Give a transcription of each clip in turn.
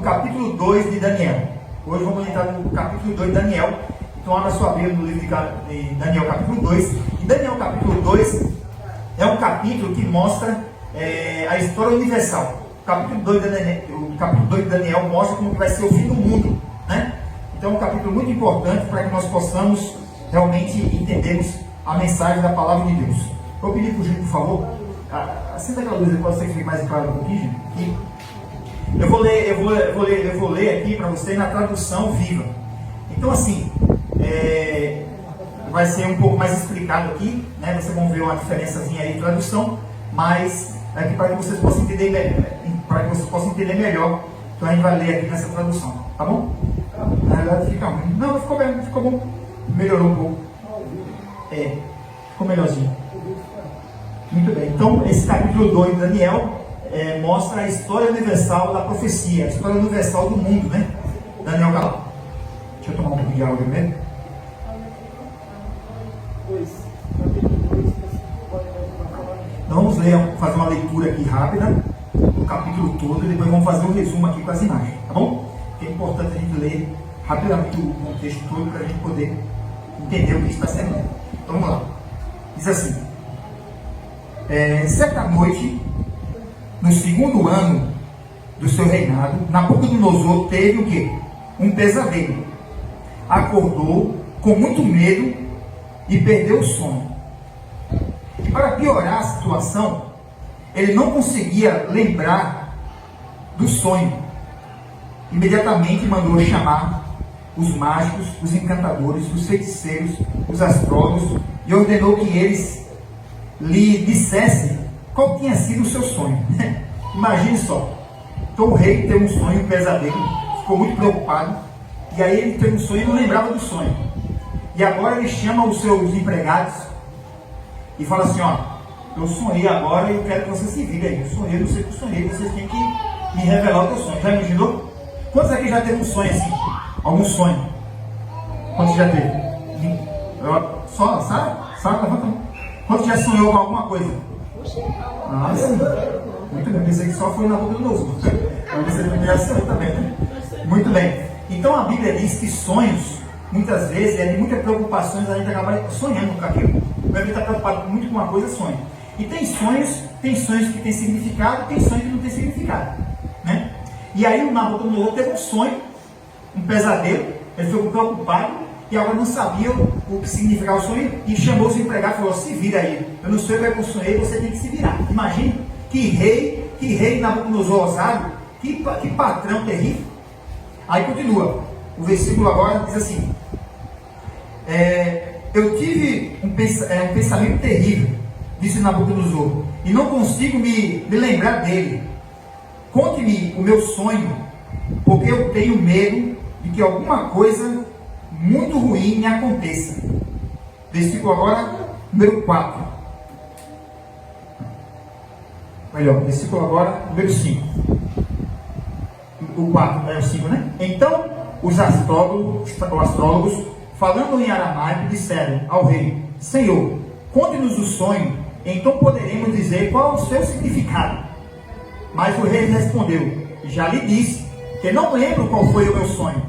capítulo 2 de Daniel. Hoje vamos entrar no capítulo 2 de Daniel. Então abra sua Bíblia no livro de Daniel capítulo 2. E Daniel capítulo 2 é um capítulo que mostra a história universal. O capítulo 2 de Daniel mostra como que vai ser o fim do mundo, né? Então é um capítulo muito importante para que nós possamos realmente entendermos a mensagem da palavra de Deus. Eu pedi para o Gil, por favor, acenda aquela luz, pode ser que fique mais claro um pouquinho, Gil. Eu vou ler aqui para vocês na tradução viva. Então assim, vai ser um pouco mais explicado aqui, né? Vocês vão ver uma diferençazinha aí de tradução, mas aqui para que vocês possam entender melhor. Então a gente vai ler aqui nessa tradução, tá bom? Na verdade fica ruim. Não, ficou bem, ficou bom. Melhorou um pouco. Ficou melhorzinho. Muito bem. Então esse capítulo 2 de Daniel mostra a história universal da profecia, a história universal do mundo, né? Daniel Galão. Deixa eu tomar um pouquinho de água primeiro. Então vamos ler, fazer uma leitura aqui rápida do capítulo todo e depois vamos fazer um resumo aqui com as imagens, tá bom? Porque é importante a gente ler rapidamente o contexto todo para a gente poder entender o que está sendo. Então vamos lá. Diz assim: certa noite, no segundo ano do seu reinado, Nabucodonosor teve o quê? Um pesadelo. Acordou com muito medo e perdeu o sono. Para piorar a situação, ele não conseguia lembrar do sonho. Imediatamente mandou chamar os mágicos, os encantadores, os feiticeiros, os astrólogos e ordenou que eles lhe dissessem qual tinha sido o seu sonho. Imagine só. Então o rei teve um sonho, um pesadelo, ficou muito preocupado, e aí ele teve um sonho e não lembrava do sonho. E agora ele chama os seus empregados e fala assim: ó, eu sonhei agora e eu quero que você se vire aí. Eu sonhei, não sei o que eu sonhei, vocês têm que me revelar o teu sonho. Já imaginou? Quantos aqui já teve um sonho assim? Algum sonho? Quantos já teve? Só, sabe? Levanta a mão. Quantos já sonhou com alguma coisa? Ah, sim. Muito bem, pensei que só foi na boca do novo. Você também sonhou também, né? Muito bem. Então a Bíblia diz que sonhos, muitas vezes, de muitas preocupações, a gente acaba sonhando com aquilo. O bebê está preocupado muito com uma coisa, sonha. E tem sonhos que têm significado, tem sonhos que não têm significado, né? E aí o Nabucodonosor teve um sonho, um pesadelo, ele ficou preocupado e agora não sabia o que significava o sonho e chamou os empregados e falou: se vira aí, eu não sei o que é que eu sonhei, você tem que se virar. Imagina, que rei Nabucodonosor ousado, que patrão terrível. Aí continua, o versículo agora diz assim: eu tive um pensamento terrível, disse Nabucodonosor, e não consigo me lembrar dele. Conte-me o meu sonho, porque eu tenho medo de que alguma coisa muito ruim me aconteça. Versículo agora, número 4. Melhor, versículo agora, número 5. O 4 é o 5, né? Então, os astrólogos, falando em aramaico, disseram ao rei: Senhor, conte-nos o sonho, então poderemos dizer qual é o seu significado. Mas o rei respondeu: já lhe disse que não lembro qual foi o meu sonho.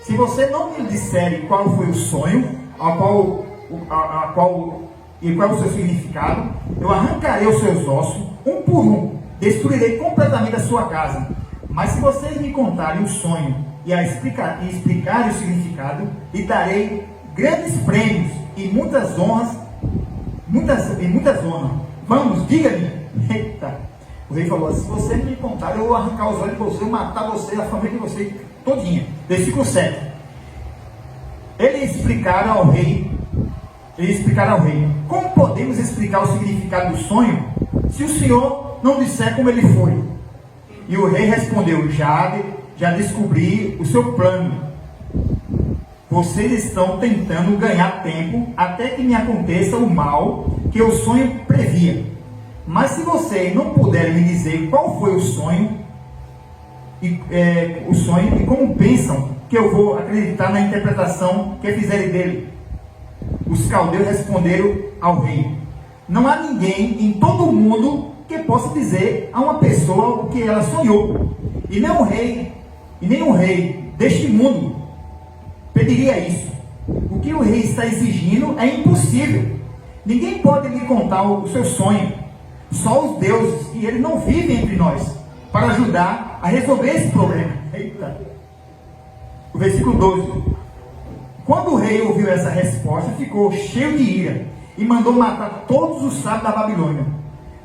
Se você não me disser qual foi o sonho, qual é o seu significado, eu arrancarei os seus ossos, um por um, destruirei completamente a sua casa. Mas se vocês me contarem o sonho e explicarem o significado, lhe darei grandes prêmios e muitas honras. Vamos, diga-me. Eita. O rei falou: se você me contar, eu vou arrancar os olhos de você, matar você, a família de você todinha. Versículo 7. Eles explicaram ao rei: como podemos explicar o significado do sonho se o senhor não disser como ele foi? E o rei respondeu: já descobri o seu plano. Vocês estão tentando ganhar tempo até que me aconteça o mal que o sonho previa. Mas se vocês não puderem me dizer qual foi o sonho e como pensam que eu vou acreditar na interpretação que fizerem dele? Os caldeus responderam ao rei: não há ninguém em todo o mundo que possa dizer a uma pessoa o que ela sonhou, e nem o rei e nenhum rei deste mundo pediria isso. O que o rei está exigindo é impossível. Ninguém pode lhe contar o seu sonho. Só os deuses, e ele não vive entre nós para ajudar a resolver esse problema. Eita. O versículo 12. Quando o rei ouviu essa resposta, ficou cheio de ira e mandou matar todos os sábios da Babilônia.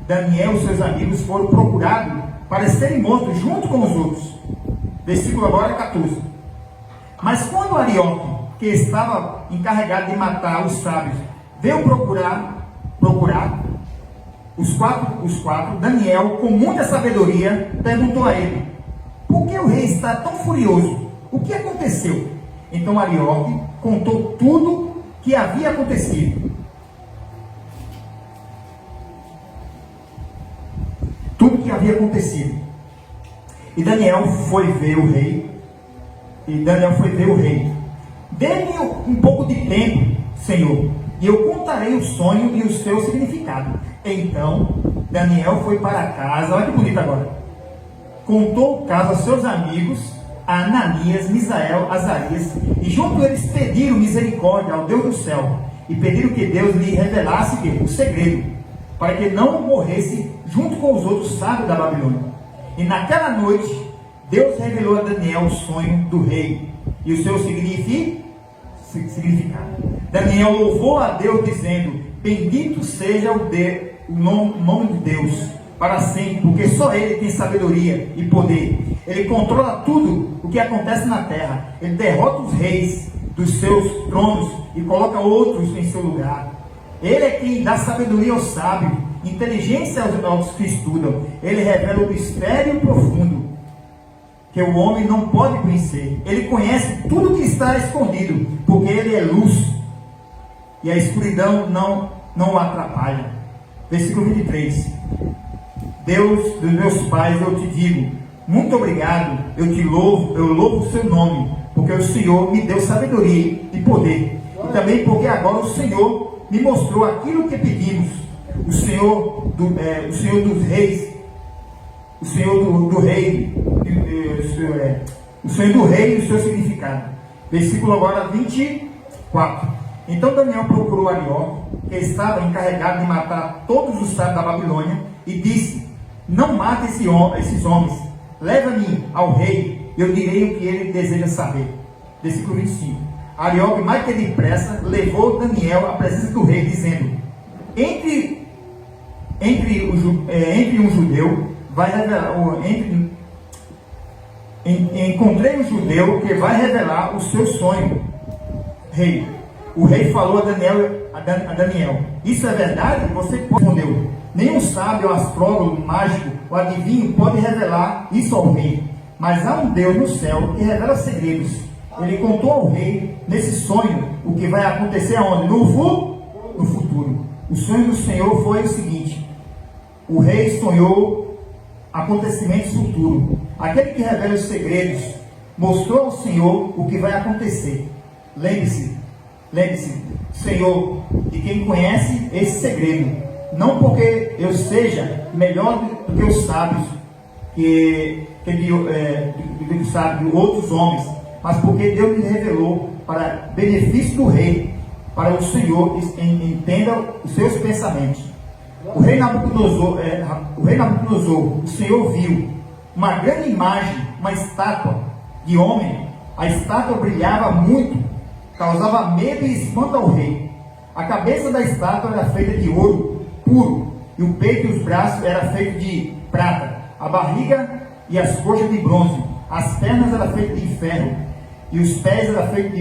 Daniel e seus amigos foram procurados para serem mortos junto com os outros. Versículo agora 14. Mas quando Arioque, que estava encarregado de matar os sábios, veio procurar os quatro, Daniel, com muita sabedoria, perguntou a ele: por que o rei está tão furioso? O que aconteceu? Então Arioque contou tudo que havia acontecido. Tudo que havia acontecido. E Daniel foi ver o rei. Dê-me um pouco de tempo, Senhor, e eu contarei o sonho e o seu significado. Então Daniel foi para casa. Olha que bonito agora. Contou o caso a seus amigos, a Ananias, Misael, Azarias, e junto eles pediram misericórdia ao Deus do céu, e pediram que Deus lhe revelasse o segredo, para que não morresse junto com os outros sábios da Babilônia. E naquela noite, Deus revelou a Daniel o sonho do rei e o seu significado. Daniel louvou a Deus, dizendo: bendito seja o nome de Deus para sempre, porque só Ele tem sabedoria e poder. Ele controla tudo o que acontece na terra. Ele derrota os reis dos seus tronos e coloca outros em seu lugar. Ele é quem dá sabedoria ao sábio, inteligência aos que estudam. Ele revela o mistério profundo que o homem não pode conhecer. Ele conhece tudo que está escondido, porque ele é luz e a escuridão não o atrapalha. Versículo 23. Deus dos meus pais, eu te digo, muito obrigado, eu louvo o seu nome, porque o Senhor me deu sabedoria e poder, e também porque agora o Senhor me mostrou aquilo que pedimos. O Senhor dos reis, o Senhor do rei, o Senhor do rei e o seu significado. Versículo agora 24. Então Daniel procurou Arioque, que estava encarregado de matar todos os sábios da Babilônia, e disse: não mate esses homens, leva-me ao rei, e eu direi o que ele deseja saber. Versículo 25. Arioque, mais que depressa, levou Daniel à presença do rei, dizendo: entre um judeu vai revelar, encontrei um judeu que vai revelar o seu sonho, rei. O rei falou a Daniel: isso é verdade? Você respondeu: nenhum sábio, astrólogo, mágico ou adivinho pode revelar isso ao rei, mas há um Deus no céu que revela segredos. Ele contou ao rei nesse sonho o que vai acontecer aonde? No futuro. O sonho do Senhor foi o seguinte: o rei sonhou acontecimentos futuros. Aquele que revela os segredos mostrou ao Senhor o que vai acontecer. Lembre-se, Senhor, de quem conhece esse segredo, não porque eu seja melhor do que os sábios, de outros homens, mas porque Deus me revelou para benefício do rei, para o Senhor entenda os seus pensamentos. O rei Nabucodonosor, o Senhor viu uma grande imagem, uma estátua de homem. A estátua brilhava muito, causava medo e espanto ao rei. A cabeça da estátua era feita de ouro puro, e o peito e os braços eram feitos de prata, a barriga e as coxas de bronze, as pernas eram feitas de ferro, e os pés eram feitos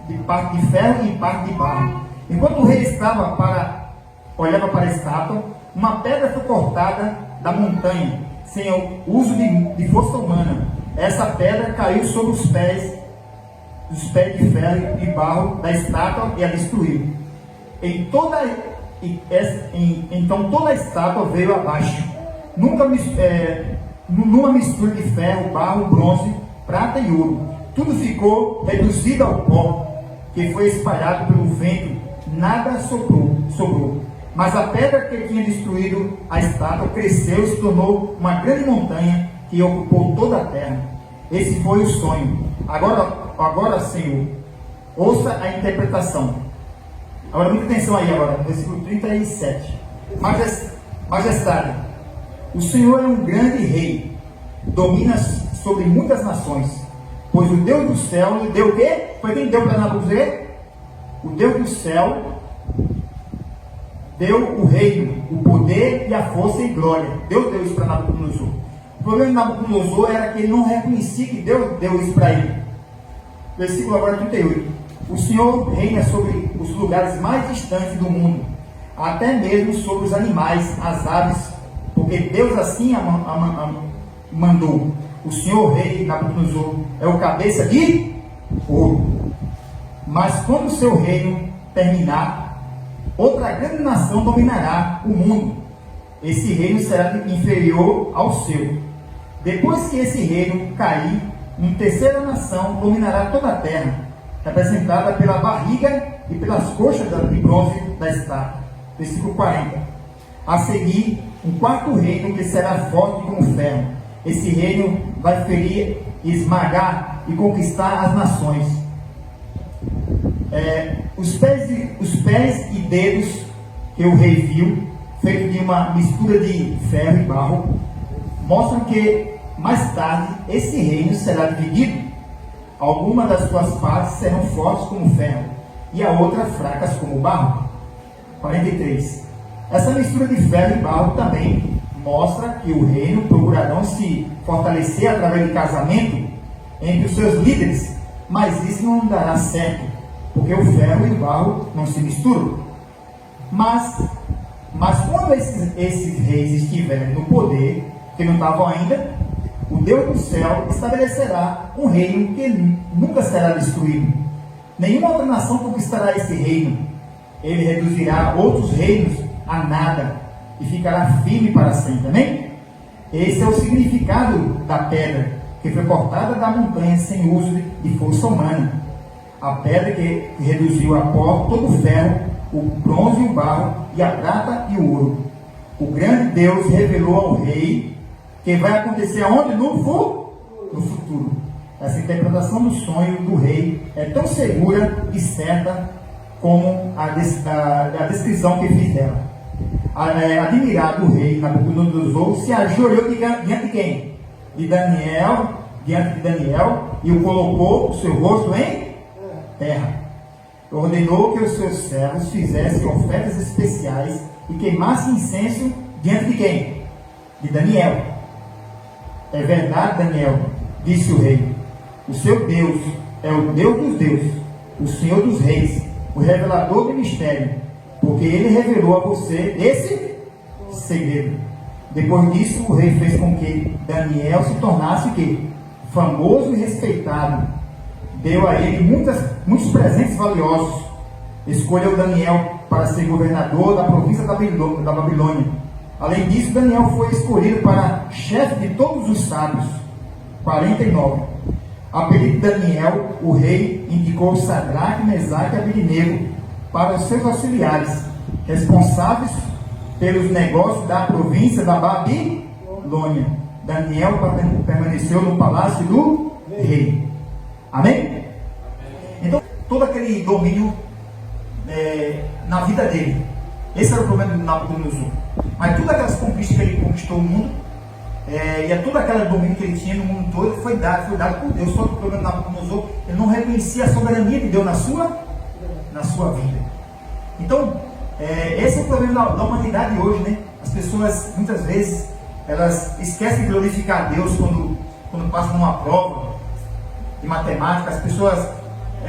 de parte de ferro e parte de barro. Enquanto o rei olhava para a estátua, uma pedra foi cortada da montanha, sem o uso de força humana. Essa pedra caiu sobre os pés de ferro e barro da estátua e a destruiu. Então toda a estátua veio abaixo, numa mistura de ferro, barro, bronze, prata e ouro. Tudo ficou reduzido ao pó, que foi espalhado pelo vento, nada sobrou. Mas a pedra que tinha destruído a estátua cresceu e se tornou uma grande montanha que ocupou toda a terra. Esse foi o sonho. Agora, Senhor, ouça a interpretação. Agora, muita atenção aí agora, no versículo 37. Majestade, o Senhor é um grande rei, domina sobre muitas nações, pois o Deus do céu lhe deu o quê? Foi quem deu para Nabucodonosor? O Deus do céu deu o reino, o poder e a força e glória. Deus deu isso para Nabucodonosor. O problema de Nabucodonosor era que ele não reconhecia que Deus deu isso para ele. Versículo agora 38. O Senhor reina sobre os lugares mais distantes do mundo, até mesmo sobre os animais, as aves, porque Deus assim mandou. O Senhor rei Nabucodonosor é o cabeça de ouro. Mas quando o seu reino terminar, outra grande nação dominará o mundo. Esse reino será inferior ao seu. Depois que esse reino cair, uma terceira nação dominará toda a terra, representada pela barriga e pelas coxas de bronze da estátua. Versículo 40. A seguir, um quarto reino que será forte como ferro. Esse reino vai ferir, esmagar e conquistar as nações. Os pés e dedos que o rei viu, feito de uma mistura de ferro e barro, mostram que mais tarde esse reino será dividido. Algumas das suas partes serão fortes como ferro e a outra fracas como barro. 43. Essa mistura de ferro e barro também mostra que o reino procurarão se fortalecer através de casamento entre os seus líderes, mas isso não dará certo, porque o ferro e o barro não se misturam. Mas quando esses reis estiverem no poder, que não estavam ainda, o Deus do céu estabelecerá um reino que nunca será destruído. Nenhuma outra nação conquistará esse reino. Ele reduzirá outros reinos a nada e ficará firme para sempre. Amém? Esse é o significado da pedra que foi cortada da montanha sem uso de força humana. A pedra que reduziu a pó todo o ferro, o bronze e o barro, e a prata e o ouro. O grande Deus revelou ao rei que vai acontecer aonde? No futuro. Essa interpretação do sonho do rei é tão segura e certa como a descrição que fiz dela. Admirado o rei Nabucodonosor se ajoelhou diante de quem? Diante de Daniel, e o colocou o seu rosto em terra. Ordenou que os seus servos fizessem ofertas especiais e queimassem incenso diante de quem? De Daniel. É verdade, Daniel, disse o rei. O seu Deus é o Deus dos deuses, o Senhor dos reis, o revelador do mistério, porque ele revelou a você esse segredo. Depois disso, o rei fez com que Daniel se tornasse o quê? Famoso e respeitado. Deu a ele muitos presentes valiosos. Escolheu Daniel para ser governador da província da Babilônia. Além disso, Daniel foi escolhido para chefe de todos os sábios. 49. A pedido de Daniel, o rei indicou Sadraque, Mesaque e Abednego para os seus auxiliares, responsáveis pelos negócios da província da Babilônia. Daniel permaneceu no palácio do rei. Amém? Então, todo aquele domínio na vida dele. Esse era o problema do Nabucodonosor. Mas todas aquelas conquistas que ele conquistou o mundo, e todo aquele domínio que ele tinha no mundo todo, foi dado por Deus. Só que o problema do Nabucodonosor, ele não reconhecia a soberania de Deus na sua vida. Então, esse é o problema da humanidade hoje, né? As pessoas, muitas vezes, elas esquecem de glorificar a Deus quando passam numa prova de matemática. As pessoas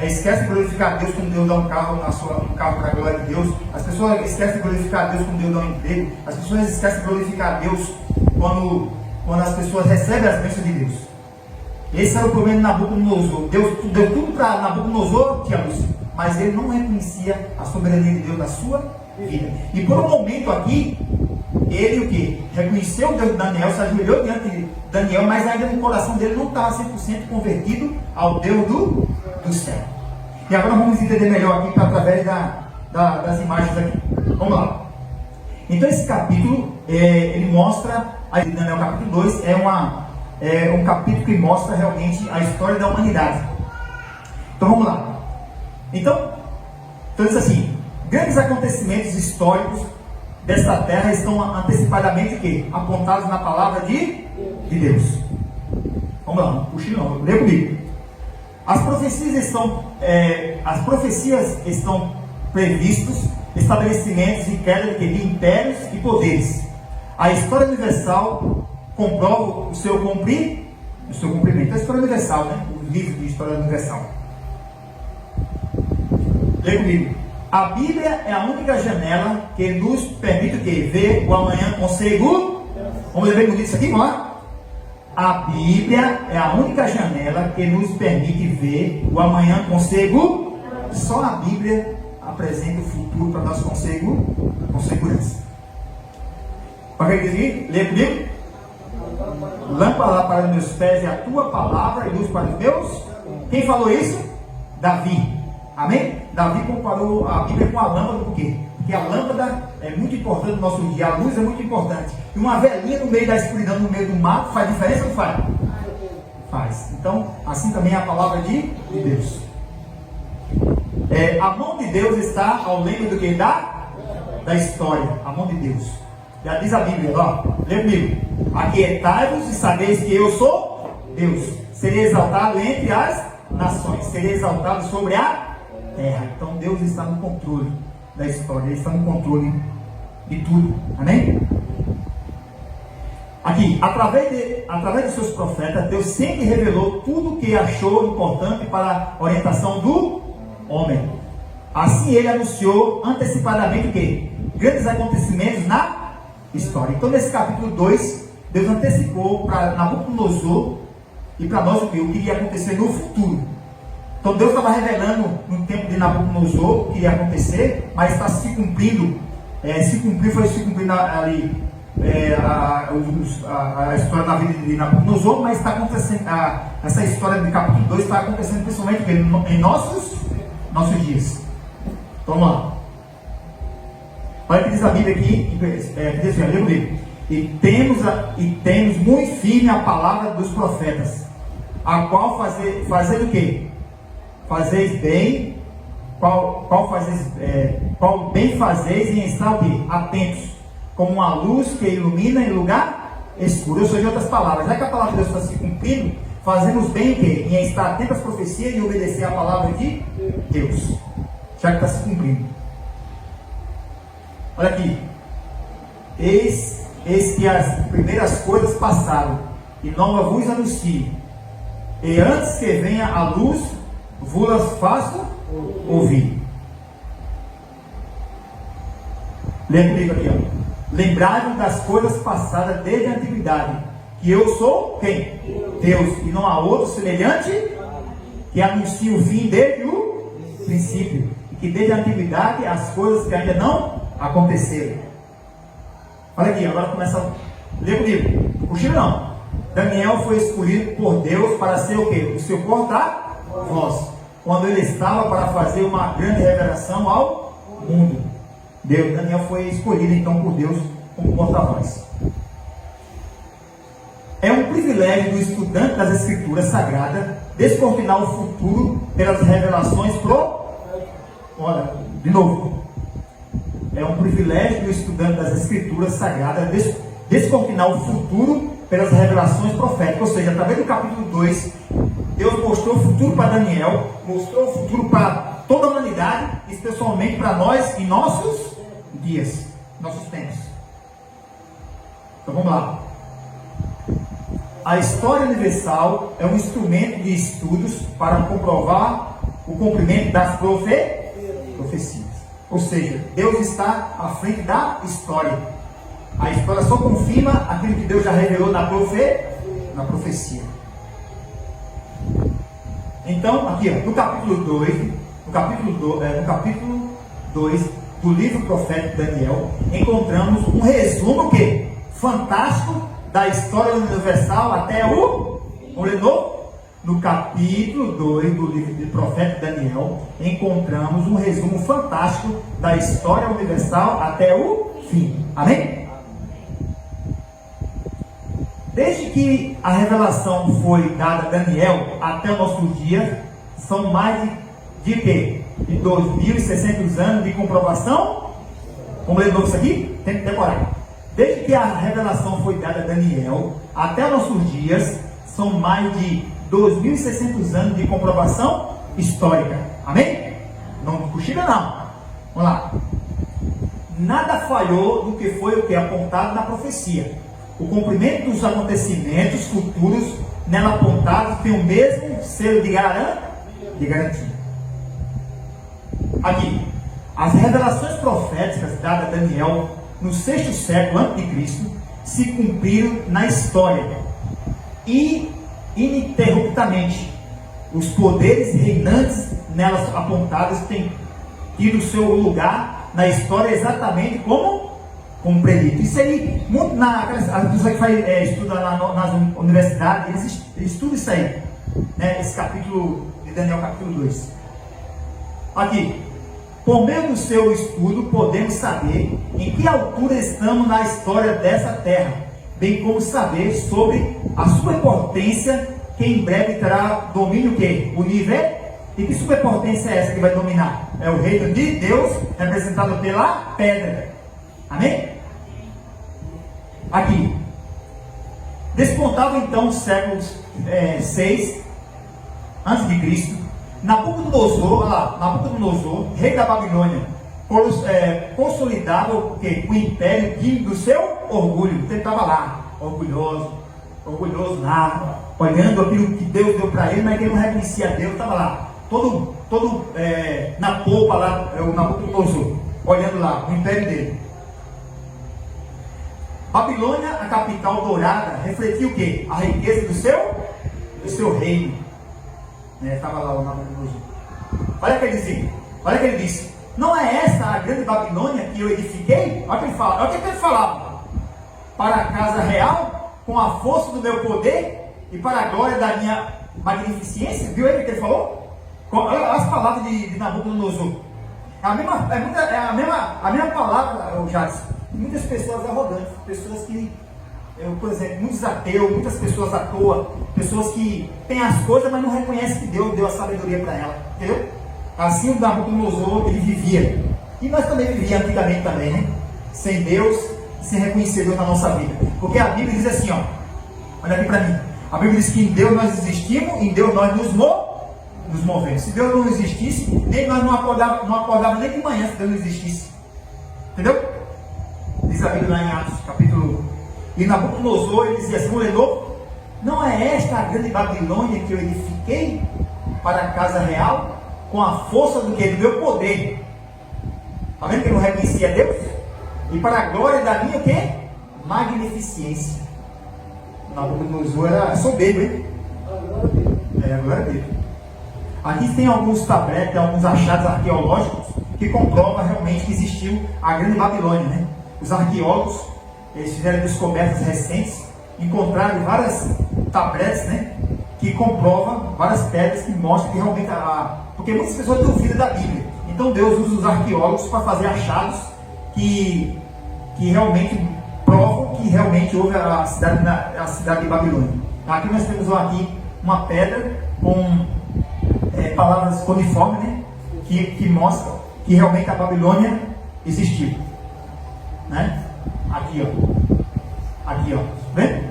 esquecem de glorificar a Deus quando Deus dá um carro para a glória de Deus. As pessoas esquecem de glorificar a Deus quando Deus dá um emprego. As pessoas esquecem de glorificar a Deus quando as pessoas recebem as bênçãos de Deus. Esse era o problema de Nabucodonosor. Deus deu tudo para Nabucodonosor, tia Lúcia, mas ele não reconhecia a soberania de Deus na sua vida. E por um momento aqui, ele o que? Reconheceu o Deus de Daniel, se ajoelhou diante de Daniel, mas ainda no coração dele não estava 100% convertido ao Deus do céu. E agora vamos entender melhor aqui através das imagens aqui. Vamos lá. Então esse capítulo, ele mostra, aí Daniel capítulo 2, é um capítulo que mostra realmente a história da humanidade. Então vamos lá. Então diz assim: grandes acontecimentos históricos desta terra estão antecipadamente que? Apontados na palavra de Deus. Vamos lá, puxa não, lê comigo. As profecias estão previstos estabelecimentos e queda de impérios e poderes. A história universal comprova o seu cumprimento. A história universal, né? O livro de história universal. Lê comigo. A Bíblia é a única janela que nos permite ver o amanhã com seguro. Vamos ler bem bonito isso aqui, vamos lá? A Bíblia é a única janela que nos permite ver o amanhã com seguro. Só a Bíblia apresenta o futuro para nós com segurança. Pode dizer? Lê comigo. Lâmpada para os meus pés é a tua palavra e luz para os meus. Quem falou isso? Davi. Amém? Davi comparou a Bíblia com a lâmpada, por quê? Porque a lâmpada é muito importante no nosso dia, a luz é muito importante. E uma velhinha no meio da escuridão, no meio do mato, faz diferença ou não faz? Faz. Então, assim também é a palavra de Deus. A mão de Deus está ao leme do que? Da história. A mão de Deus. Já diz a Bíblia, ó, lê comigo. Aquietai-vos e sabeis que eu sou Deus. Serei exaltado entre as nações. Serei exaltado sobre a terra. Então Deus está no controle da história. Ele está no controle de tudo. Amém? Aqui, através de seus profetas, Deus sempre revelou tudo o que achou importante para a orientação do homem. Assim ele anunciou antecipadamente o quê? Grandes acontecimentos na história. Então nesse capítulo 2, Deus antecipou para Nabucodonosor e para nós o que iria acontecer no futuro. Então Deus estava revelando no tempo de Nabucodonosor o que iria acontecer, mas está se cumprindo. Se cumprindo ali a história da vida de Nabucodonosor, mas está acontecendo, essa história do capítulo 2 está acontecendo principalmente em nossos dias. Então vamos lá. Olha o que diz a Bíblia aqui, diz assim, lê comigo. E temos muito firme a palavra dos profetas, a qual fazer o quê? Fazeis bem, qual bem fazeis em estar o quê? Atentos, como uma luz que ilumina em lugar escuro. Ou seja, em outras palavras, já que a palavra de Deus está se cumprindo, fazemos bem o quê? Em estar atentos às profecias e obedecer a palavra de Deus, já que está se cumprindo. Olha aqui. Eis que as primeiras coisas passaram, e nova vos anuncio. E antes que venha a luz, vos faço ouvir. Lê comigo aqui, ó. Lembrai-vos das coisas passadas desde a antiguidade, que eu sou quem? Deus, e não há outro semelhante, que anuncia o fim desde o princípio, e que desde a antiguidade as coisas que ainda não aconteceram. Olha aqui, agora começa a ler comigo. Cochilo não. Daniel foi escolhido por Deus para ser o quê? O seu porta-voz, quando ele estava para fazer uma grande revelação ao mundo. Daniel foi escolhido então por Deus como porta-voz. É um privilégio do estudante das Escrituras Sagradas descortinar o futuro pelas revelações Olha, de novo. É um privilégio do estudante das Escrituras Sagradas descortinar o futuro pelas revelações proféticas. Ou seja, através do capítulo 2, Deus mostrou o futuro para Daniel, mostrou o futuro para toda a humanidade, especialmente para nós em nossos dias, nossos tempos. Então vamos lá. A história universal é um instrumento de estudos para comprovar o cumprimento das profecias. Ou seja, Deus está à frente da história. A história só confirma aquilo que Deus já revelou na profecia. Então, aqui, ó, no capítulo 2 do livro profético de Daniel, encontramos um resumo fantástico da história universal até o no capítulo 2 do livro do profeta Daniel, encontramos um resumo fantástico da história universal até o fim. Amém? Desde que a revelação foi dada a Daniel até o nosso dia, são mais de quê? De 2.600 anos de comprovação. Vamos ler de novo isso aqui? Tem que decorar. Desde que a revelação foi dada a Daniel até nossos dias, são mais de 2.600 anos de comprovação histórica. Amém? Não cochila não. Vamos lá. Nada falhou do que foi o que apontado na profecia. O cumprimento dos acontecimentos futuros nela apontados tem o mesmo selo de garantia. Aqui, as revelações proféticas dadas a Daniel no 6º século a.C. se cumpriram na história e ininterruptamente. Os poderes reinantes nelas apontados têm tido seu lugar na história exatamente como previsto. Isso aí, muito as pessoas que estudam nas universidades, eles estudam isso aí, né? Esse capítulo de Daniel, capítulo 2. Aqui, por meio do seu estudo, podemos saber em que altura estamos na história dessa terra, bem como saber sobre a superpotência que em breve terá domínio o nível. E que superpotência é essa que vai dominar? É o reino de Deus, representado pela pedra. Amém? Aqui, despontava então o século 6 a.C., Nabucodonosor, rei da Babilônia, consolidava o império do seu orgulho. Ele estava lá, orgulhoso lá, olhando aquilo que Deus deu para ele, mas que ele não reconhecia a Deus. Estava lá, todo na polpa lá, o Nabucodonosor, olhando lá, o império dele. Babilônia, a capital dourada, refletia o quê? A riqueza do seu reino. Estava lá o Nabucodonosor. Olha o que ele disse. Não é essa a grande Babilônia que eu edifiquei? Olha o que ele fala. Olha o que ele falava. Para a casa real, com a força do meu poder e para a glória da minha magnificência. Viu aí o que ele falou? Olha as palavras de Nabucodonosor. É a mesma palavra, Jadson. Muitas pessoas arrogantes, pessoas que, por exemplo, muitos ateus, muitas pessoas à toa, pessoas que têm as coisas, mas não reconhecem que Deus deu a sabedoria para ela, entendeu? Assim o Nabucodonosor, ele vivia, e nós também vivíamos antigamente também, né? Sem Deus, sem reconhecer Deus na nossa vida, porque a Bíblia diz assim, olha aqui para mim, a Bíblia diz que em Deus nós existimos, em Deus nós nos movemos. Se Deus não existisse, nem nós não acordava nem de manhã se Deus não existisse, entendeu? Diz a Bíblia lá em Atos, capítulo 1. E Nabucodonosor, ele dizia assim, não é esta a grande Babilônia que eu edifiquei para a casa real, com a força do meu poder. Está vendo que ele não reconhecia Deus? E para a glória da minha magnificência. Nabucodonosor era soberbo, hein? A glória dele. Aqui tem alguns tabletes, alguns achados arqueológicos que comprovam realmente que existiu a grande Babilônia, né? Os arqueólogos, eles fizeram descobertas recentes, encontraram várias tabletes, né, que comprovam várias pedras que mostram que realmente porque muitas pessoas duvidam da Bíblia. Então Deus usa os arqueólogos para fazer achados que realmente provam que realmente houve a cidade de Babilônia. Aqui nós temos uma pedra com palavras cuneiformes, né, que mostram que realmente a Babilônia existiu. Né? Aqui, vendo?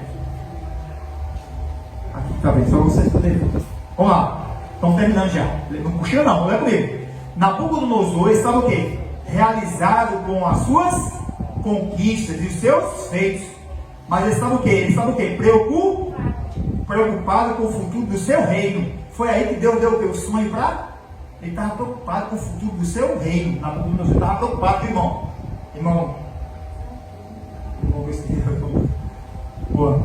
Aqui, tá vendo? Só vocês poderem ver. Vamos lá, estão terminando já. Não cochila não, olha comigo. Nabucodonosor estava o quê? Realizado com as suas conquistas e os seus feitos. Mas ele estava o quê? Preocupado com o futuro do seu reino. Foi aí que Deus deu o sonho para. Ele estava preocupado com o futuro do seu reino. Nabucodonosor estava preocupado, irmão. Vamos ver se boa.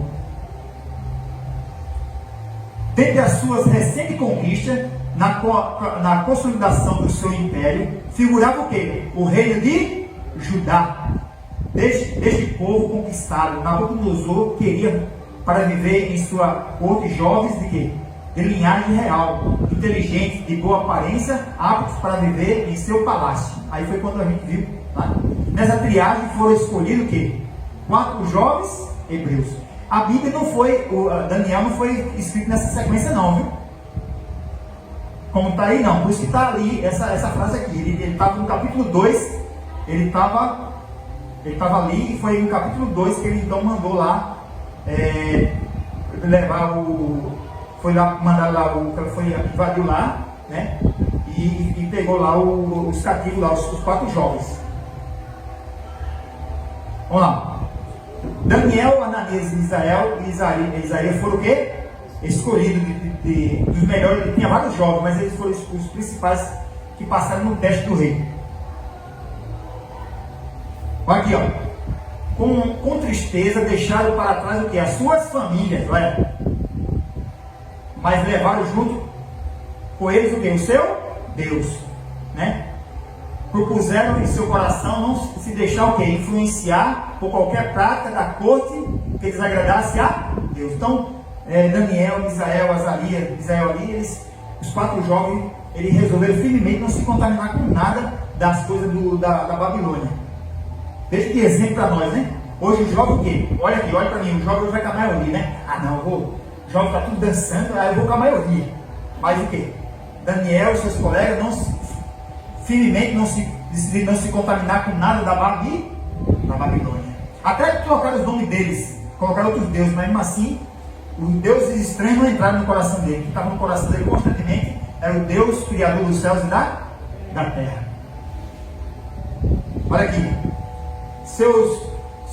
Dentre as suas recentes conquistas, na consolidação do seu império, figurava o quê? O reino de Judá. Deste povo conquistado, Nabucodonosor queria para viver em sua corte jovens de quê? De linhagem real, inteligentes, de boa aparência, aptos para viver em seu palácio. Aí foi quando a gente viu. Tá? Nessa triagem foram escolhidos o quê? 4 jovens hebreus. A Bíblia não foi, Daniel não foi escrito nessa sequência não, viu? Como está aí não, por isso que está ali essa frase aqui. Ele estava no capítulo 2, ele estava ali e foi no capítulo 2 que ele então mandou lá levar foi lá, mandar lá, invadiu lá, né? E pegou lá os cativos lá, os 4 jovens. Vamos lá. Daniel, Ananias, Isaías foram o quê? Escolhidos dos melhores. Tinha vários jovens, mas eles foram os principais que passaram no teste do rei. Olha aqui, ó. Com tristeza deixaram para trás o que? As suas famílias, olha. Mas levaram junto com eles o que? O seu Deus, né? Propuseram em seu coração não se deixar o que? Influenciar por qualquer prática da corte que desagradasse a Deus. Então, Daniel, Isaías ali, os 4 jovens, eles resolveram firmemente não se contaminar com nada das coisas da Babilônia. Veja que exemplo para nós, né? Hoje o jovem o quê? Olha aqui, olha para mim, o jovem vai com a maioria, né? Ah não, o jovem está tudo dançando, aí eu vou com a maioria. Mas o quê? Daniel e seus colegas firmemente decidiram não se contaminar com nada da Babilônia. Até colocaram os nomes deles, colocaram outros deuses, mas mesmo assim, os deuses estranhos não entraram no coração dele. O que estava no coração dele constantemente era o Deus criador dos céus e da terra. Olha aqui. Seus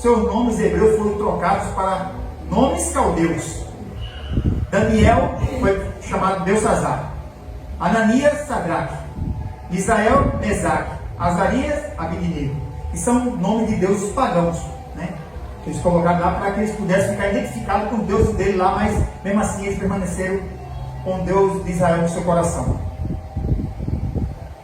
nomes hebreus foram trocados para nomes caldeus. Daniel foi chamado Belsazar. Ananias, Sadraque. Misael, Mesaque. Azarias, Abednego. Que são nomes de deuses pagãos, né? Eles colocaram lá para que eles pudessem ficar identificados com o Deus dele lá, mas mesmo assim eles permaneceram com o Deus de Israel no seu coração.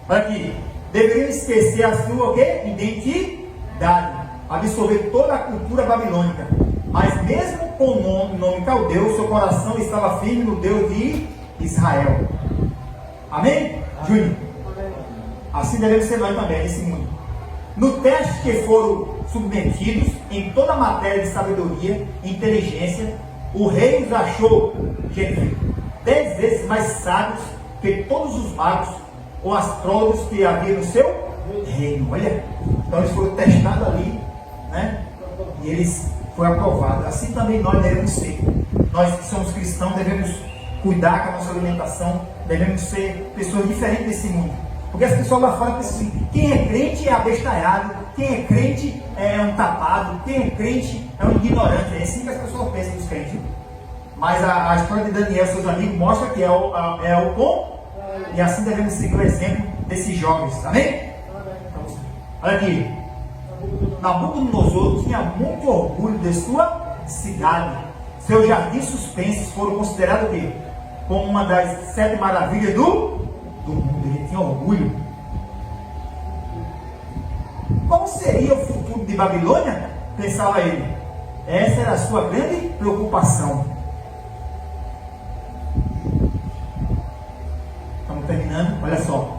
Olha aqui. Deveriam esquecer a sua o quê? Identidade. Absorver toda a cultura babilônica. Mas mesmo com o nome caldeu, seu coração estava firme no Deus de Israel. Amém? Júnior? Assim devemos ser nós também, nesse mundo. No teste que foram submetidos em toda a matéria de sabedoria e inteligência, o rei os achou, gente, 10 vezes mais sábios que todos os magos ou astrólogos que havia no seu reino. Olha, então eles foram testados ali, né? E eles foram aprovados. Assim também nós devemos ser. Nós que somos cristãos devemos cuidar com a nossa alimentação, devemos ser pessoas diferentes desse mundo. Porque as pessoas lá fora pensam assim: quem é crente é abestalhado, quem é crente é um tapado, quem é crente é um ignorante. É assim que as pessoas pensam dos crentes. Mas a história de Daniel e seus amigos mostra que é o bom, e assim devemos seguir o exemplo desses jovens. Amém? Olha aqui. Nabucodonosor tinha muito orgulho de sua cidade. Seus jardins suspensos foram considerados o quê? Como uma das 7 maravilhas do mundo. Ele tinha orgulho. Qual seria o futuro de Babilônia? Pensava ele. Essa era a sua grande preocupação. Estamos terminando, olha só.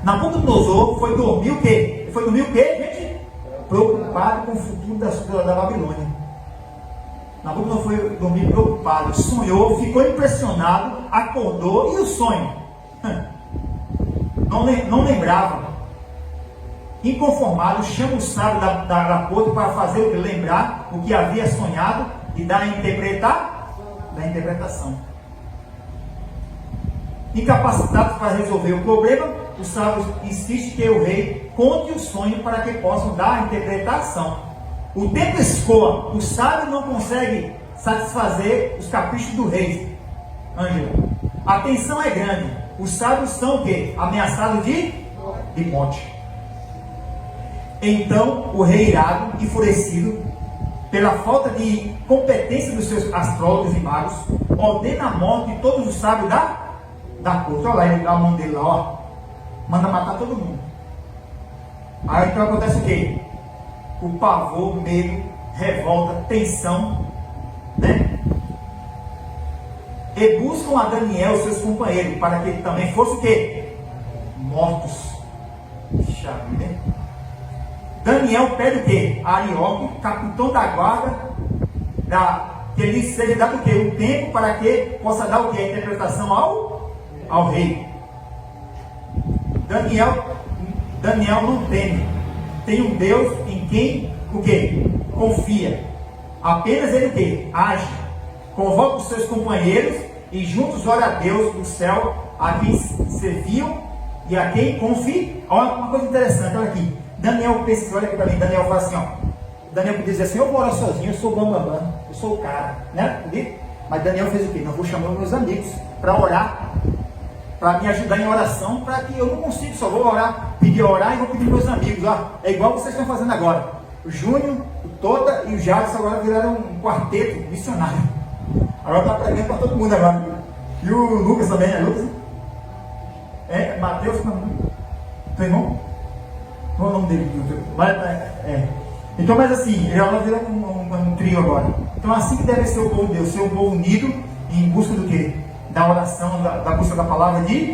Nabucodonosor foi dormir o quê? Foi dormir o quê, gente? Preocupado com o futuro da Babilônia. Nabucodonosor foi dormir preocupado, sonhou, ficou impressionado, acordou, e o sonho? Não lembrava. Inconformado, chama o sábio da corte para fazer o que? Lembrar o que havia sonhado e dar a interpretação. Incapacitados para resolver o problema, o sábio insiste que o rei conte o sonho para que possam dar a interpretação. O tempo escoa, o sábio não consegue satisfazer os caprichos do rei. Ângela, a tensão é grande. Os sábios são o quê? Ameaçados de morte. Então o rei, irado, enfurecido pela falta de competência dos seus astrólogos e magos, ordena a morte de todos os sábios da corte. Olha lá, ele dá a mão dele lá, ó. Manda matar todo mundo. Aí então acontece o quê? O pavor, medo, revolta, tensão, né? E buscam a Daniel e seus companheiros para que também fossem o quê? Mortos. Chave, né? Daniel pede o quê? A Arioque, capitão da guarda, que ele seja dado o quê? O tempo para que possa dar o quê? A interpretação ao rei. Daniel não teme. Tem um Deus em quem o quê? Confia. Apenas ele o quê? Age. Convoca os seus companheiros e juntos ora a Deus do céu, a quem serviam e a quem confia. Olha uma coisa interessante, olha aqui. Daniel pensa, olha aqui para mim, Daniel fala assim, ó. Daniel podia dizer assim, eu vou orar sozinho, eu sou o bambambam, eu sou o cara, né? Mas Daniel fez o quê? Não, vou chamar meus amigos para orar, para me ajudar em oração, para que eu não consiga, só vou orar, pedir orar e vou pedir meus amigos, ó. É igual vocês estão fazendo agora. O Júnior, o Tota e o Jadson agora viraram um quarteto missionário. Agora está pregando para todo mundo agora. E o Lucas também, é Lucas? Mateus, teu irmão? Qual é o nome dele? Então, mas assim, ela vira um trio agora. Então, assim que deve ser o povo de Deus, ser um povo unido em busca do quê? Da oração, da busca da palavra de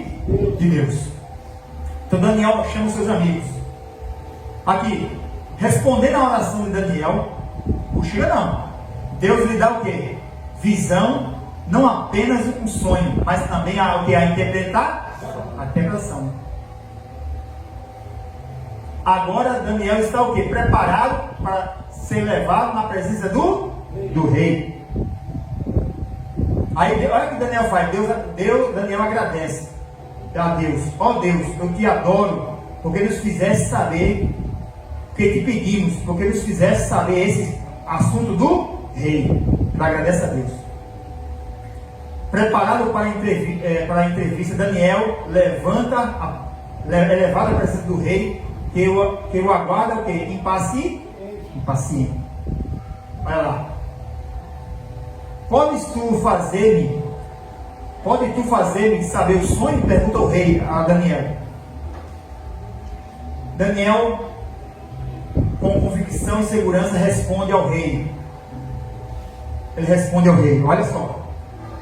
Deus. Então, Daniel chama os seus amigos. Aqui, respondendo à oração de Daniel, cochila não. Deus lhe dá o quê? Visão, não apenas um sonho, mas também a interpretar a interpretação. Agora Daniel está o quê? Preparado para ser levado na presença do rei. Aí olha o que Daniel faz. Daniel agradece a Deus. Ó Deus, eu te adoro, porque nos fizesse saber o que te pedimos, porque nos fizesse saber esse assunto do rei. Ele agradece a Deus. Preparado para a entrevista, Daniel é levado à presença do rei, que o aguarda o quê? Impaciente. Olha lá. Pode tu fazer-me saber o sonho? Pergunta o rei a Daniel. Daniel, com convicção e segurança, responde ao rei. Ele responde ao rei, olha só.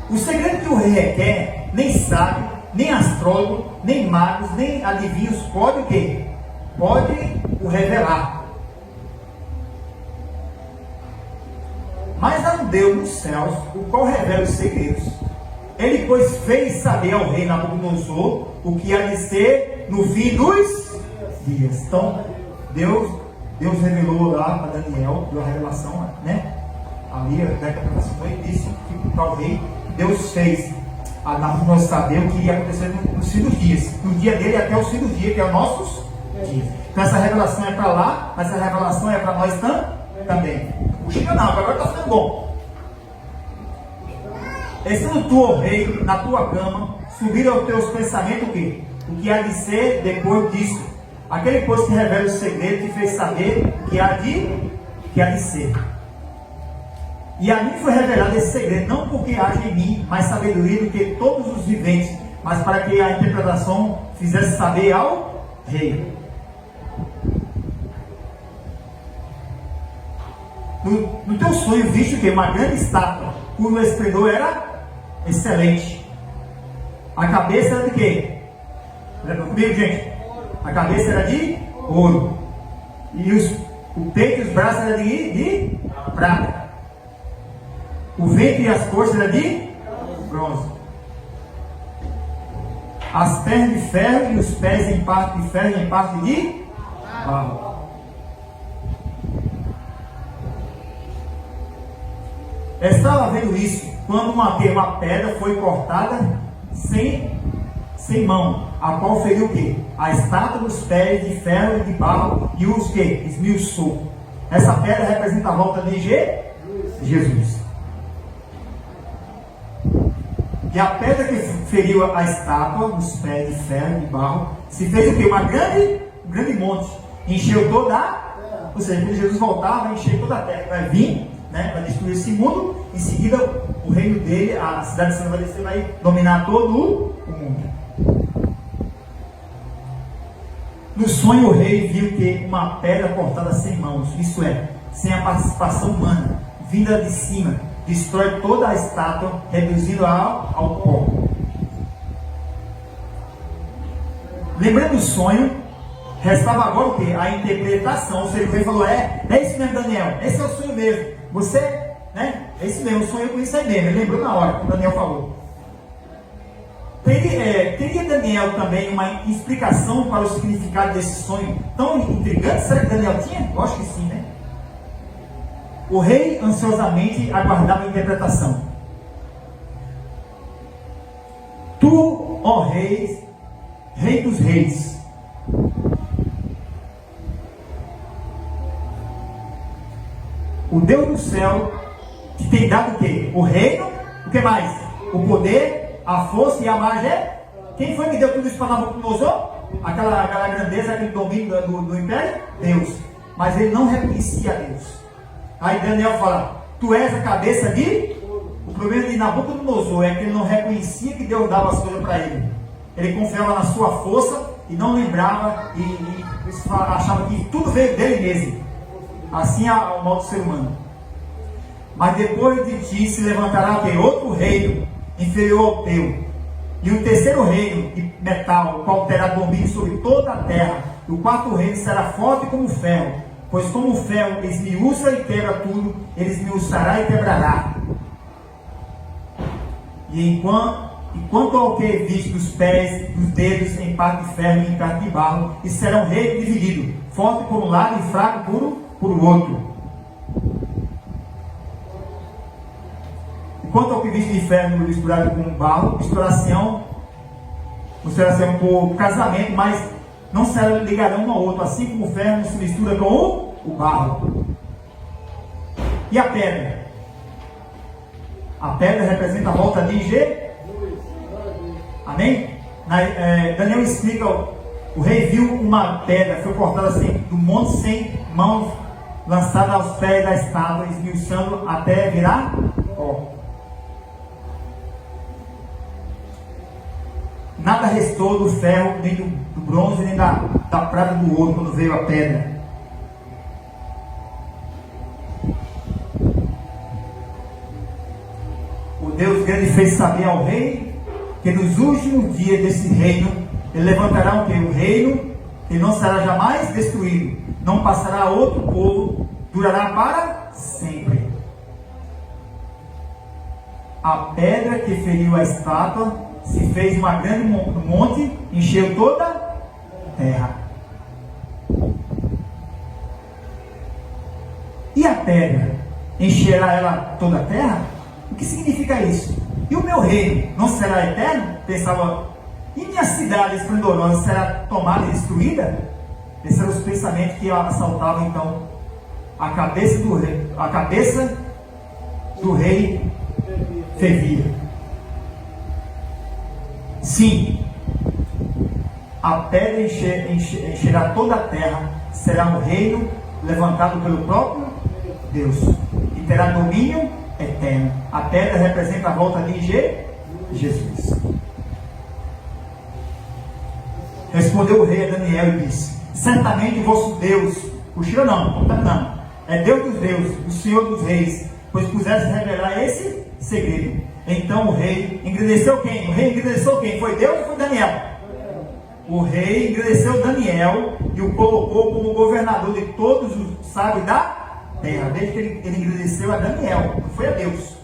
O segredo que o rei requer, nem sábio, nem astrólogo, nem magos, nem adivinhos pode o quê? Pode o revelar. Mas há um Deus nos céus, o qual revela os segredos. Ele, pois, fez saber ao rei Nabucodonosor o que há de ser no fim dos dias. Então, Deus revelou lá para Daniel, deu a revelação, né? Ali, a interpretação foi isso, que para o rei, Deus fez a Nabucodonosor saber o que ia acontecer nos fim dos dias. No dia dele até o fim dos dias, que é o nossos dias. Então essa revelação é para lá, mas essa revelação é para nós também. Puxa não, agora está ficando bom. Estando tu, ó rei, na tua cama, subiram aos teus pensamentos o quê? O que há de ser depois disso. Aquele, pois, que revela o segredo, te fez saber o que há de ser. E a mim foi revelado esse segredo, não porque haja em mim mais sabedoria do que todos os viventes, mas para que a interpretação fizesse saber ao rei. No teu sonho viste o que? Uma grande estátua, cujo esplendor era excelente. A cabeça era de quê? Lembra comigo, gente? A cabeça era de ouro. E o peito e os braços eram de prata. O ventre e as coxas eram de bronze. As pernas de ferro e os pés em parte de ferro e em parte de barro. Estava vendo isso quando uma pedra foi cortada sem mão, a qual feriu o quê? A estátua dos pés de ferro e de barro e os que? Esmiuçou. Essa pedra representa a volta de Jesus. E a pedra que feriu a estátua dos pés de ferro e de barro se fez o quê? Um grande monte. Encheu toda a... Ou seja, quando Jesus voltar, vai encher toda a terra. Vai vir, né, vai destruir esse mundo. Em seguida, o reino dele, a cidade de Santa Maria, vai dominar todo o mundo. No sonho, o rei viu que uma pedra cortada sem mãos, isso é, sem a participação humana, vinda de cima, destrói toda a estátua, reduzindo-a ao pó. Lembrando do sonho, restava agora o que? A interpretação. Ou seja, o rei falou, é isso mesmo, Daniel, esse é o sonho mesmo. Você, né, É isso mesmo, eu sonhei com isso aí mesmo. Ele lembrou na hora, que o Daniel falou. Teria Daniel também uma explicação para o significado desse sonho tão intrigante? Será que Daniel tinha? Eu acho que sim, né? O rei ansiosamente aguardava a interpretação. Tu, ó rei, rei dos reis, o Deus do céu te tem dado o quê? O reino, o que mais? O poder, a força e a majestade. Quem foi que deu tudo isso para Nabucodonosor? Aquela grandeza, aquele domínio do império? Deus. Mas ele não reconhecia a Deus. Aí Daniel fala, tu és a cabeça de... O problema de Nabucodonosor é que ele não reconhecia que Deus dava as coisas para ele. Ele confiava na sua força e não lembrava e achava que tudo veio dele mesmo. Assim é o mal do ser humano. Mas depois de ti se levantará outro reino inferior ao teu, e o terceiro reino de metal, o qual terá domínio sobre toda a terra. E o quarto reino será forte como o ferro, pois como o ferro esmiuça e quebra tudo, ele esmiuçará e quebrará. E enquanto ao que viste dos pés, dos dedos em parte de ferro e em parte de barro, e será um reino dividido, forte por um lado e fraco por outro. Quanto ao que viste de ferro misturado com barro, misturação por casamento, mas não se ligarão um ao outro, assim como o ferro não se mistura com o barro. E a pedra? A pedra representa a volta de Jesus. Amém? Daniel explica, o rei viu uma pedra, foi cortada assim, do monte sem mãos, lançada aos pés da estátua, esmiuçando até virar pó. Nada restou do ferro, nem do bronze, nem da prata do ouro, quando veio a pedra. O Deus grande fez saber ao rei que nos últimos dias desse reino, ele levantará o reino que não será jamais destruído, não passará a outro povo, durará para sempre. A pedra que feriu a estátua se fez uma grande monte, encheu toda a terra. E a pedra encherá ela toda a terra? O que significa isso? E o meu reino não será eterno? Pensava, e minha cidade esplendorosa será tomada e destruída? Esses eram os pensamentos que assaltavam então a cabeça do rei fervia. Sim, a pedra encherá toda a terra, será um reino levantado pelo próprio Deus e terá domínio eterno. A pedra representa a volta de Jesus. Respondeu o rei a Daniel e disse: certamente o vosso Deus, cochila não está não, é Deus dos deuses, o Senhor dos reis, pois puseste revelar esse segredo. Então o rei engrandeceu quem? O rei engrandeceu quem? Foi Deus ou foi Daniel? O rei engrandeceu Daniel e o colocou como governador de todos os sábios da terra. Desde que ele engrandeceu a Daniel, não foi a Deus.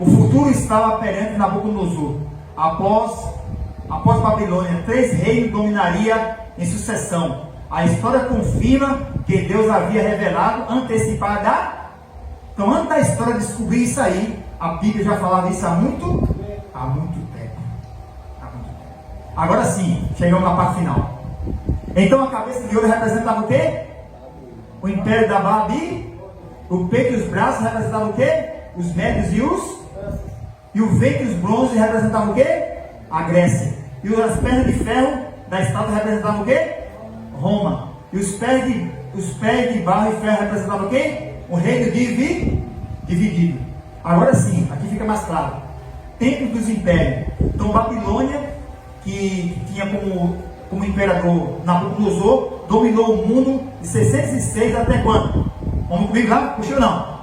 O futuro estava perante Nabucodonosor. Após Babilônia, 3 reinos dominaria em sucessão. A história confirma que Deus havia revelado antecipada. Então, antes da história descobrir isso aí, a Bíblia já falava isso há muito tempo. Agora sim, chegamos na parte final. Então, a cabeça de ouro representava o quê? O império da Babi. O peito e os braços representavam o quê? Os médios e o ventre e os bronzes representavam o quê? A Grécia. E as pernas de ferro da estátua representavam o quê? Roma. E os pés de barro e ferro representavam o quê? O reino dividido. Agora sim, aqui fica mais claro. Tempos dos impérios. Então Babilônia, que tinha como imperador Nabucodonosor, dominou o mundo de 606 até quando? Vamos comigo lá? Puxa não.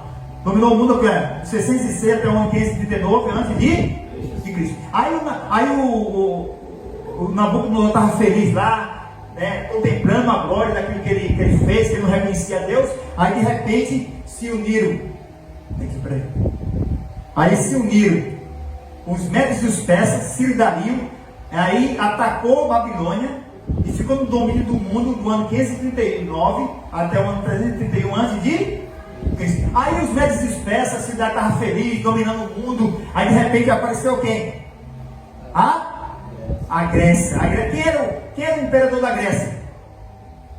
Dominou o mundo de 606 até o ano 539 antes de Cristo. Aí o Nabucodonosor estava feliz lá, né, contemplando a glória daquilo que ele fez, que ele não reconhecia a Deus. Aí de repente se uniram. Aí se uniram os médios e os persas, Ciro e Dario. Aí atacou Babilônia e ficou no domínio do mundo do ano 539 até o ano 331 antes de Cristo. Aí os médios e os persas, a cidade estava feliz, dominando o mundo. Aí de repente apareceu quem? A Grécia. Quem era o imperador da Grécia?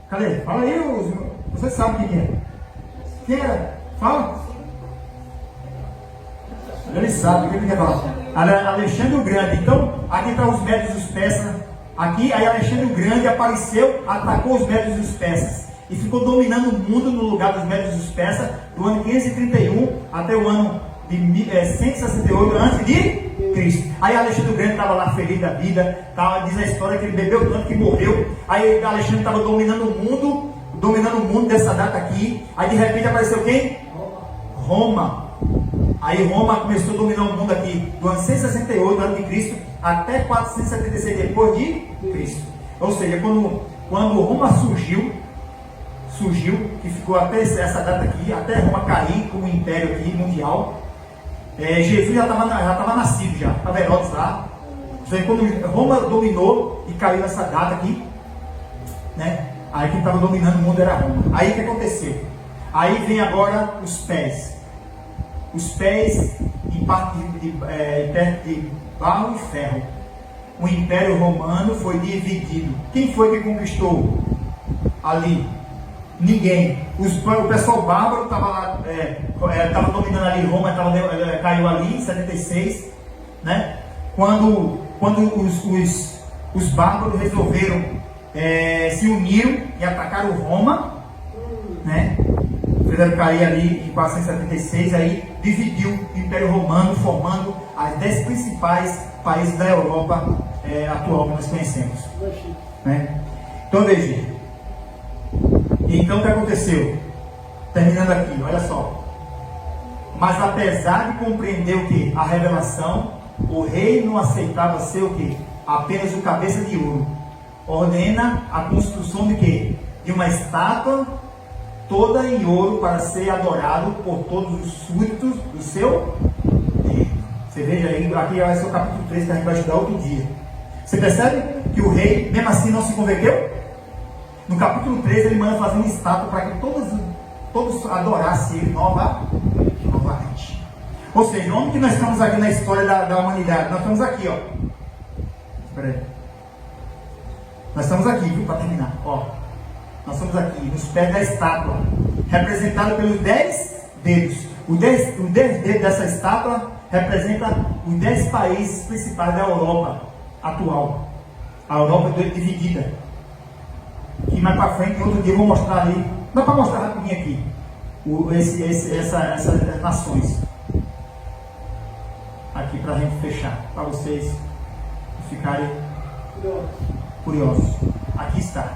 Cadê? Fala aí, você sabe quem é. Quem era? Fala. Ele sabe o que ele quer falar. Alexandre o Grande. Então, aqui estão os médios e os persas. Aqui, aí Alexandre o Grande apareceu, atacou os médios e os persas. E ficou dominando o mundo no lugar dos médios e os persas, do ano 531 até o ano de 168 antes de Cristo. Aí Alexandre o Grande estava lá feliz da vida, diz a história que ele bebeu tanto que morreu. Aí Alexandre estava dominando o mundo dessa data aqui. Aí de repente apareceu quem? Roma. Aí Roma começou a dominar o mundo aqui do ano 168 antes de Cristo até 476 depois de Cristo. Ou seja, quando Roma surgiu, que ficou até essa data aqui, até Roma cair como império aqui mundial. Jesus já estava nascido já, estava Herodes lá. Ou seja, quando Roma dominou e caiu nessa data aqui, né? Aí quem estava dominando o mundo era Roma. Aí o que aconteceu? Aí vem agora os pés. Os pés em parte de barro e ferro. O Império Romano foi dividido. Quem foi que conquistou ali? Ninguém. O pessoal bárbaro estava lá, estava dominando ali Roma, caiu ali em 76, né? Quando os bárbaros resolveram se uniram e atacaram Roma, né? Fizeram cair ali em 476, aí dividiu o Império Romano, formando as 10 principais países da Europa atual que nós conhecemos, né? Então veja. Então o que aconteceu? Terminando aqui, olha só. Mas apesar de compreender o que? A revelação, o rei não aceitava ser o que? Apenas o cabeça de ouro. Ordena a construção de quê? De uma estátua toda em ouro para ser adorado por todos os súditos do seu reino. Você veja aí, aqui vai ser o capítulo 3 que a gente vai estudar outro dia. Você percebe que o rei, mesmo assim, não se converteu? No capítulo 3 ele manda fazer uma estátua para que todos adorassem ele novamente. Ou seja, onde que nós estamos aqui na história da humanidade? Nós estamos aqui, ó. Espera aí. Nós estamos aqui, viu, para terminar. Ó. Nós estamos aqui, nos pés da estátua, representado pelos 10 dedos. Os 10 dedos dessa estátua representa os 10 países principais da Europa atual. A Europa dividida. Que mais para frente, outro dia eu vou mostrar ali. Dá para mostrar rapidinho aqui. Essas nações. Aqui para a gente fechar. Para vocês ficarem curiosos. Aqui está.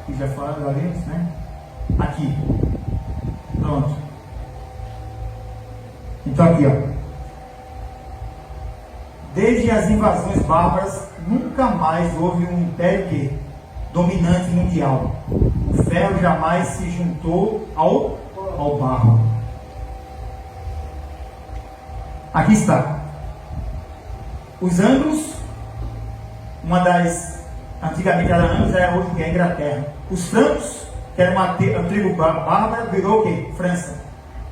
Que já falaram, já vimos, né? Aqui. Pronto. Então aqui, ó. Desde as invasões bárbaras, nunca mais houve um império dominante mundial. O ferro jamais se juntou ao barro. Aqui está. Os anglos, antigamente era anglos, hoje que é a Inglaterra. Os francos, que era uma tribo bárbara, virou o quê? França.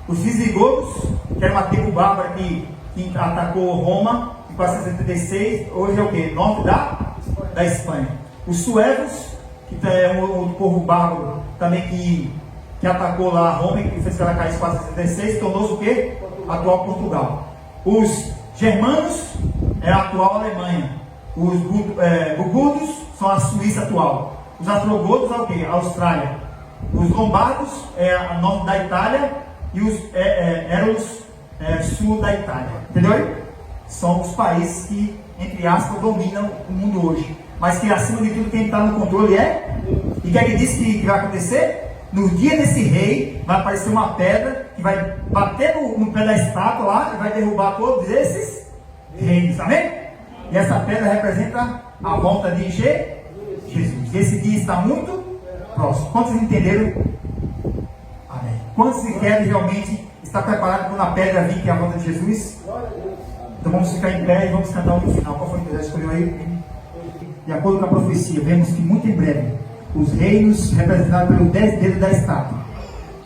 Os visigodos, que era uma tribo bárbara que atacou Roma em 476, hoje é o quê? Norte da Espanha. Os suevos, que é um povo bárbaro também que atacou lá Roma e fez que ela caísse em 476, tornou-se o quê? Atual Portugal. Os germanos é a atual Alemanha. Os burgundos são a Suíça atual. Os ostrogodos é o quê? A Austrália. Os lombardos é a norte da Itália e os érulos sul da Itália. Entendeu? São os países que, entre aspas, dominam o mundo hoje. Mas que acima de tudo quem está no controle é. E o que ele disse que vai acontecer? No dia desse rei vai aparecer uma pedra que vai bater no pé da estátua lá e vai derrubar todos esses reinos. Amém? E essa pedra representa a volta de Jesus. que esse dia está muito próximo. Quantos entenderam? Amém. Quantos querem realmente estar preparados quando a pedra vir, que é a volta de Jesus? Então vamos ficar em pé e vamos cantar o final. Qual foi o que você escolheu aí? De acordo com a profecia, vemos que muito em breve os reinos representados pelo 10 dedos da estátua,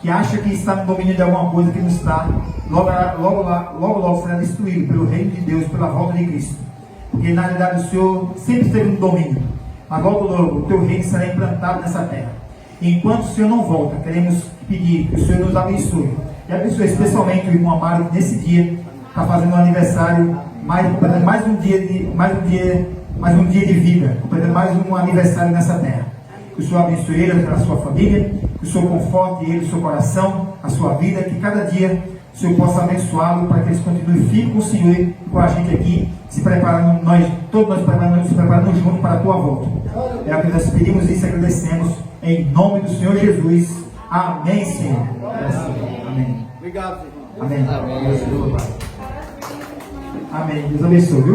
que acha que está no domínio de alguma coisa que não está, logo será destruído pelo reino de Deus, pela volta de Cristo. Porque na realidade o Senhor sempre esteve no domínio, mas logo o teu reino será implantado nessa terra. E enquanto o Senhor não volta, queremos pedir que o Senhor nos abençoe. E abençoe especialmente o irmão Amaro, que nesse dia está fazendo um aniversário, mais um dia de vida, completando mais um aniversário nessa terra. Que o Senhor abençoe ele, a sua família, que o Senhor conforte ele, o seu coração, a sua vida, que cada dia o Senhor possa abençoá-lo para que eles continuem firmes com o Senhor e com a gente aqui, se preparando, todos nós se preparando juntos para a tua volta. É o que nós pedimos isso e agradecemos em nome do Senhor Jesus. Amém, Senhor. Amém. Obrigado, Amém. Amém. Amém. Deus abençoe, viu?